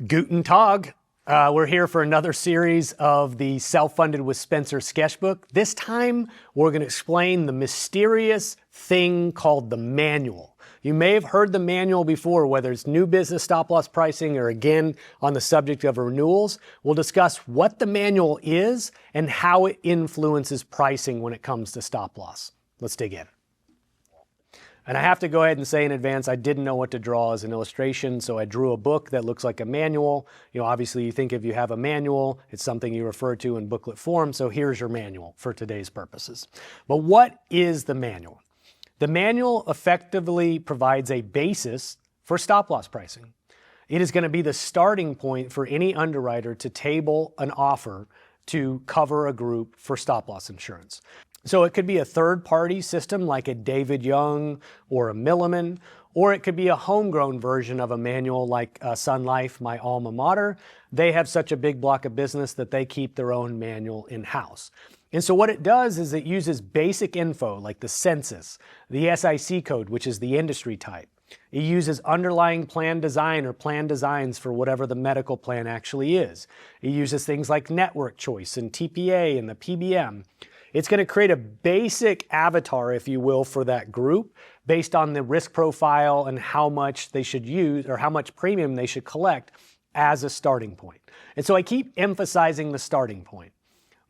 Guten Tag. We're here for another series of the Self-Funded with Spencer sketchbook. This time, we're going to explain the mysterious thing called the manual. You may have heard the manual before, whether it's new business stop-loss pricing or again on the subject of renewals. We'll discuss what the manual is and how it influences pricing when it comes to stop-loss. Let's dig in. And I have to go ahead and say in advance, I didn't know what to draw as an illustration, so I drew a book that looks like a manual. You know, obviously you think if you have a manual, it's something you refer to in booklet form, so here's your manual for today's purposes. But what is the manual? The manual effectively provides a basis for stop-loss pricing. It is going to be the starting point for any underwriter to table an offer to cover a group for stop-loss insurance. So it could be a third-party system like a David Young or a Milliman, or it could be a homegrown version of a manual like Sun Life, my alma mater. They have such a big block of business that they keep their own manual in-house. And so what it does is it uses basic info like the census, the SIC code, which is the industry type. It uses underlying plan design or plan designs for whatever the medical plan actually is. It uses things like network choice and TPA and the PBM. It's going to create a basic avatar, if you will, for that group based on the risk profile and how much they should use or how much premium they should collect as a starting point. And so I keep emphasizing the starting point.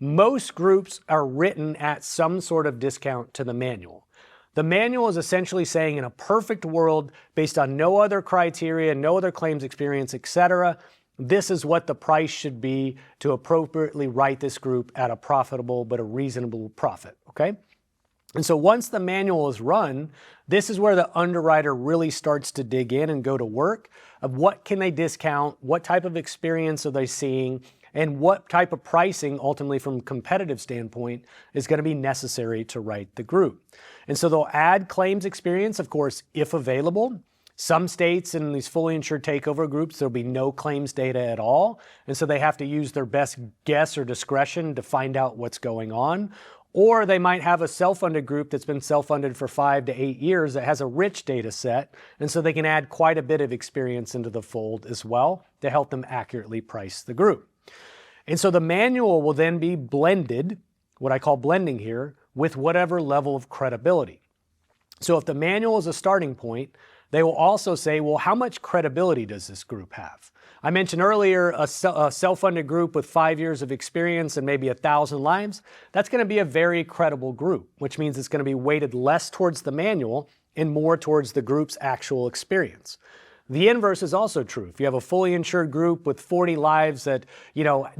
Most groups are written at some sort of discount to the manual. The manual is essentially saying in a perfect world, based on no other criteria, no other claims experience, etc., this is what the price should be to appropriately write this group at a profitable but a reasonable profit, okay? And so once the manual is run, this is where the underwriter really starts to dig in and go to work of what can they discount, what type of experience are they seeing, and what type of pricing, ultimately from a competitive standpoint, is going to be necessary to write the group. And so they'll add claims experience, of course, if available. Some states in these fully insured takeover groups, there'll be no claims data at all. And so they have to use their best guess or discretion to find out what's going on. Or they might have a self-funded group that's been self-funded for 5 to 8 years that has a rich data set. And so they can add quite a bit of experience into the fold as well to help them accurately price the group. And so the manual will then be blended, what I call blending here, with whatever level of credibility. So if the manual is a starting point, they will also say, well, how much credibility does this group have? I mentioned earlier a self-funded group with 5 years of experience and maybe 1,000 lives. That's going to be a very credible group, which means it's going to be weighted less towards the manual and more towards the group's actual experience. The inverse is also true. If you have a fully insured group with 40 lives that,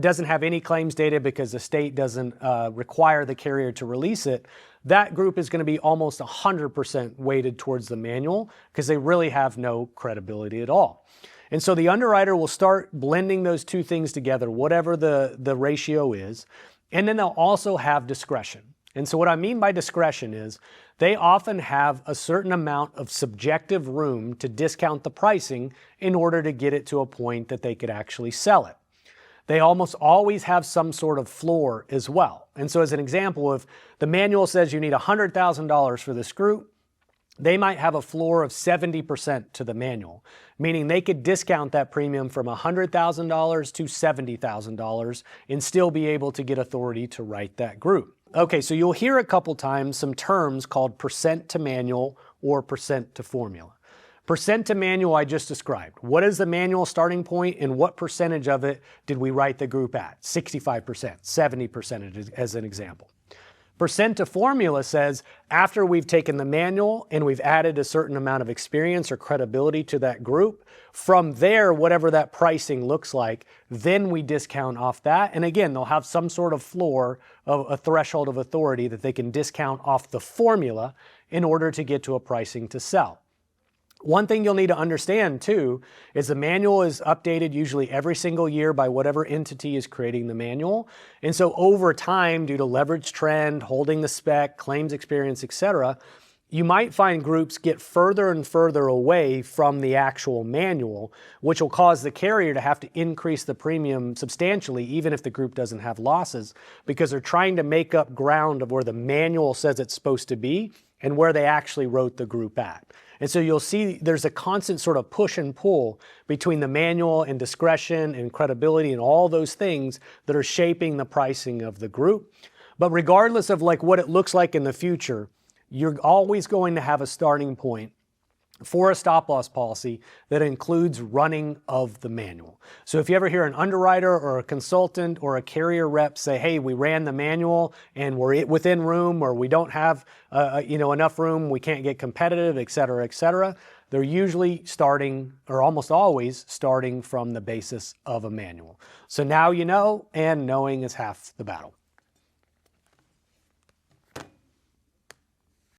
doesn't have any claims data because the state doesn't require the carrier to release it, that group is going to be almost 100% weighted towards the manual because they really have no credibility at all. And so the underwriter will start blending those two things together, whatever the ratio is, and then they'll also have discretion. And so what I mean by discretion is they often have a certain amount of subjective room to discount the pricing in order to get it to a point that they could actually sell it. They almost always have some sort of floor as well. And so as an example, if the manual says you need $100,000 for this group, they might have a floor of 70% to the manual, meaning they could discount that premium from $100,000 to $70,000 and still be able to get authority to write that group. Okay, so you'll hear a couple times some terms called percent to manual or percent to formula. Percent to manual I just described. What is the manual starting point and what percentage of it did we write the group at? 65%, 70% as an example. Percent to formula says after we've taken the manual and we've added a certain amount of experience or credibility to that group, from there, whatever that pricing looks like, then we discount off that. And again, they'll have some sort of floor of a threshold of authority that they can discount off the formula in order to get to a pricing to sell. One thing you'll need to understand too is the manual is updated usually every single year by whatever entity is creating the manual. And so over time, due to leverage trend, holding the spec, claims experience, etc., you might find groups get further and further away from the actual manual, which will cause the carrier to have to increase the premium substantially, even if the group doesn't have losses, because they're trying to make up ground of where the manual says it's supposed to be. and where they actually wrote the group at. And so you'll see there's a constant sort of push and pull between the manual and discretion and credibility and all those things that are shaping the pricing of the group. But regardless of like what it looks like in the future, you're always going to have a starting point for a stop loss policy that includes running of the manual. So if you ever hear an underwriter or a consultant or a carrier rep say, hey, we ran the manual and we're within room, or we don't have enough room, we can't get competitive, et cetera, they're usually starting, or almost always starting, from the basis of a manual. So now you know, and knowing is half the battle.